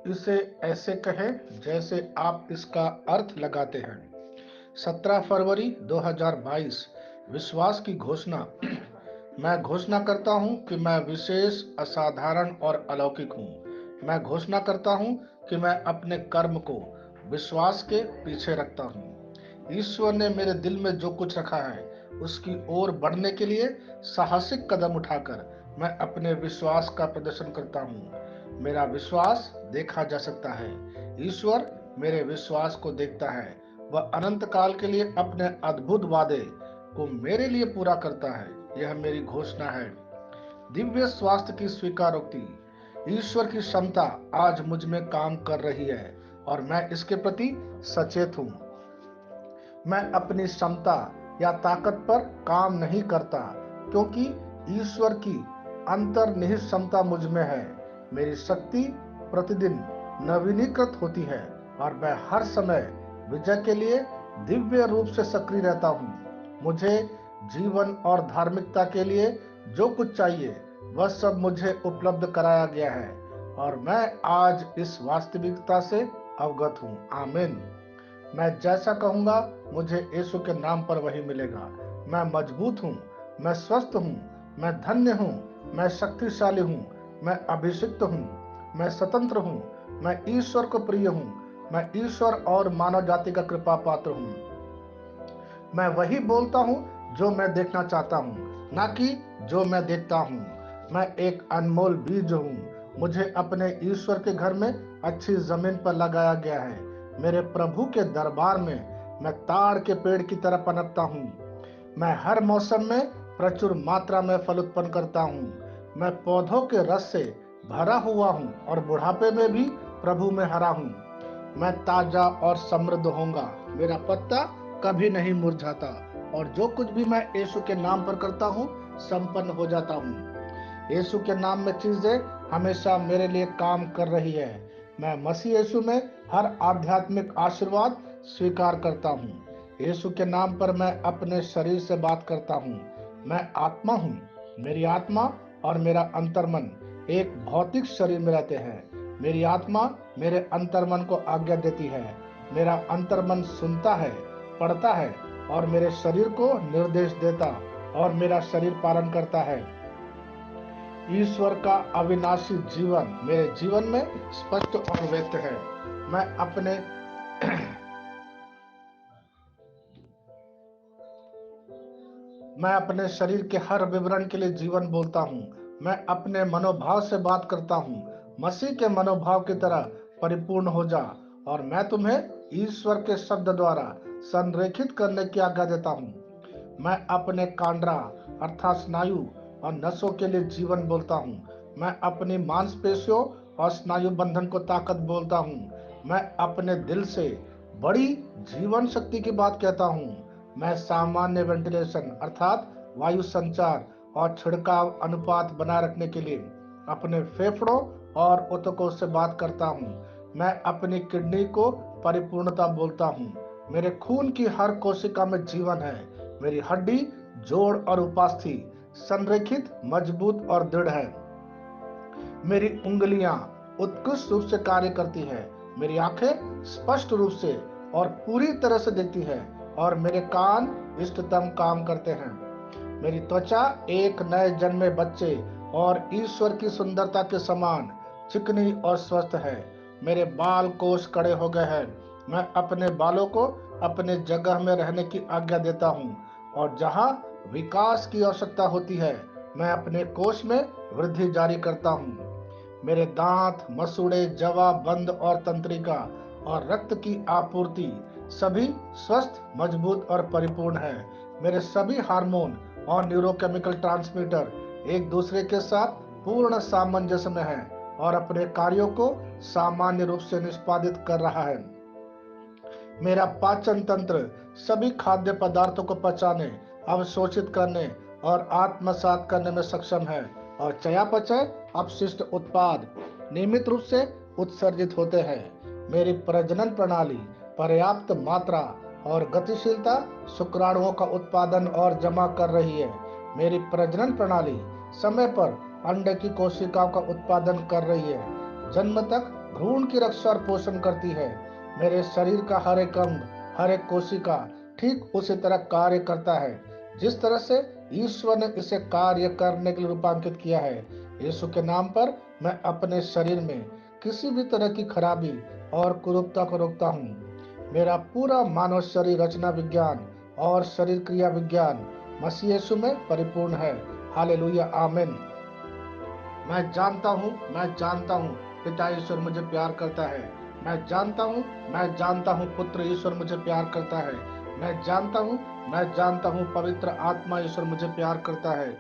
इसे ऐसे कहें जैसे आप इसका अर्थ लगाते हैं। 17 फरवरी 2022। विश्वास की घोषणा। मैं घोषणा करता हूं कि मैं विशेष, असाधारण और अलौकिक हूं। मैं घोषणा करता हूं कि मैं अपने कर्म को विश्वास के पीछे रखता हूं। ईश्वर ने मेरे दिल में जो कुछ रखा है उसकी ओर बढ़ने के लिए साहसिक कदम उठाकर मैं अपने विश्वास का प्रदर्शन करता हूं। मेरा विश्वास देखा जा सकता है। ईश्वर मेरे विश्वास को देखता है। वह अनंत काल के लिए अपने अद्भुत वादे को मेरे लिए पूरा करता है। यह मेरी घोषणा है। दिव्य स्वास्थ्य की स्वीकारोक्ति। ईश्वर की क्षमता आज मुझ में काम कर रही है और मैं इसके प्रति सचेत हूँ। मैं अपनी क्षमता या ताकत पर काम नहीं करता, क्योंकि ईश्वर की अंतर्निहित क्षमता मुझ में है। मेरी शक्ति प्रतिदिन नवीनीकृत होती है और मैं हर समय विजय के लिए दिव्य रूप से सक्रिय रहता हूँ। मुझे जीवन और धार्मिकता के लिए जो कुछ चाहिए वह सब मुझे उपलब्ध कराया गया है और मैं आज इस वास्तविकता से अवगत हूँ। आमीन। मैं जैसा कहूंगा मुझे यीशु के नाम पर वही मिलेगा। मैं मजबूत हूँ, मैं स्वस्थ हूँ, मैं धन्य हूँ, मैं शक्तिशाली हूँ, मैं अभिषिक्त हूँ, मैं स्वतंत्र हूँ, मैं ईश्वर को प्रिय हूँ, मैं ईश्वर और मानव जाति का कृपा पात्र हूँ। मैं वही बोलता हूँ जो मैं देखना चाहता हूँ, ना कि जो मैं देखता हूँ। मैं एक अनमोल बीज हूँ। मुझे अपने ईश्वर के घर में अच्छी जमीन पर लगाया गया है। मेरे प्रभु के दरबार में मैं ताड़ के पेड़ की तरह पनपता हूँ। मैं हर मौसम में प्रचुर मात्रा में फल उत्पन्न करता हूँ। मैं पौधों के रस से भरा हुआ हूँ और बुढ़ापे में भी प्रभु में हरा हूँ। मैं ताजा और समृद्ध होऊंगा। मेरा पत्ता कभी नहीं मुरझाता और जो कुछ भी मैं यीशु के नाम पर करता हूँ संपन्न हो जाता हूँ। यीशु के नाम में चीजें हमेशा मेरे लिए काम कर रही है। मैं मसीह यीशु में हर आध्यात्मिक आशीर्वाद स्वीकार करता हूँ। यीशु के नाम पर मैं अपने शरीर से बात करता हूँ। मैं आत्मा हूँ। मेरी आत्मा और मेरा अंतर्मन एक भौतिक शरीर में रहते हैं। मेरी आत्मा मेरे अंतर्मन को आज्ञा देती है। मेरा अंतर्मन सुनता है, पढ़ता है और मेरे शरीर को निर्देश देता और मेरा शरीर पालन करता है। ईश्वर का अविनाशी जीवन मेरे जीवन में स्पष्ट और व्यक्त है। मैं अपने मैं अपने शरीर के हर विवरण के लिए जीवन बोलता हूँ। मैं अपने मनोभाव से बात करता हूँ। मसीह के मनोभाव की तरह परिपूर्ण हो जा और मैं तुम्हें ईश्वर के शब्द द्वारा संरेखित करने की आज्ञा देता हूँ। मैं अपने कांड्रा अर्थात स्नायु और नसों के लिए जीवन बोलता हूँ। मैं अपनी मांसपेशियों और स्नायु बंधन को ताकत बोलता हूँ। मैं अपने दिल से बड़ी जीवन शक्ति की बात कहता हूँ। मैं सामान्य वेंटिलेशन अर्थात वायु संचार और छिड़काव अनुपात बनाए रखने के लिए अपने फेफड़ों और ऊतकों से बात करता हूँ। मैं अपनी किडनी को परिपूर्णता बोलता हूँ। मेरे खून की हर कोशिका में जीवन है। मेरी हड्डी, जोड़ और उपास्थि संरेखित, मजबूत और दृढ़ है। मेरी उंगलियां उत्कृष्ट रूप से कार्य करती है। मेरी आंखें स्पष्ट रूप से और पूरी तरह से देखती है और मेरे कान इष्टतम काम करते हैं। मेरी त्वचा एक नए जन्मे बच्चे और ईश्वर की सुंदरता के समान चिकनी और स्वस्थ है। मेरे बाल कोष कड़े हो गए हैं। मैं अपने बालों को अपने जगह में रहने की आज्ञा देता हूँ और जहाँ विकास की आवश्यकता होती है मैं अपने कोष में वृद्धि जारी करता हूँ। मेरे दांत, मसूड़े, जवा, बंद और तंत्रिका और रक्त की आपूर्ति सभी स्वस्थ, मजबूत और परिपूर्ण है। मेरे सभी हार्मोन और न्यूरोकेमिकल ट्रांसमीटर एक दूसरे के साथ पूर्ण सामंजस्य में है और अपने कार्यों को सामान्य रूप से निष्पादित कर रहा है। मेरा पाचन तंत्र सभी खाद्य पदार्थों को पचाने, अवशोषित करने और आत्मसात करने में सक्षम है और चयापचय अपशिष्ट उत्पाद नियमित रूप से उत्सर्जित होते हैं। मेरी प्रजनन प्रणाली पर्याप्त मात्रा और गतिशीलता शुक्राणुओं का उत्पादन और जमा कर रही है। मेरी प्रजनन प्रणाली समय पर अंडे की कोशिकाओं का उत्पादन कर रही है। जन्म तक भ्रूण की रक्षा और पोषण करती है। मेरे शरीर का हर एक अंग, हर एक कोशिका ठीक उसी तरह कार्य करता है जिस तरह से ईश्वर ने इसे कार्य करने के लिए रूपांकित किया है। यीशु के नाम पर मैं अपने शरीर में किसी भी तरह की खराबी और कुरूपता को रोकता हूँ। मेरा पूरा मानव शरीर रचना विज्ञान और शरीर क्रिया विज्ञान मसीह यीशु में परिपूर्ण है। हालेलुया, आमीन। मैं जानता हूँ पिता ईश्वर मुझे प्यार करता है। मैं जानता हूँ पुत्र ईश्वर मुझे प्यार करता है। मैं जानता हूँ पवित्र आत्मा ईश्वर मुझे प्यार करता है।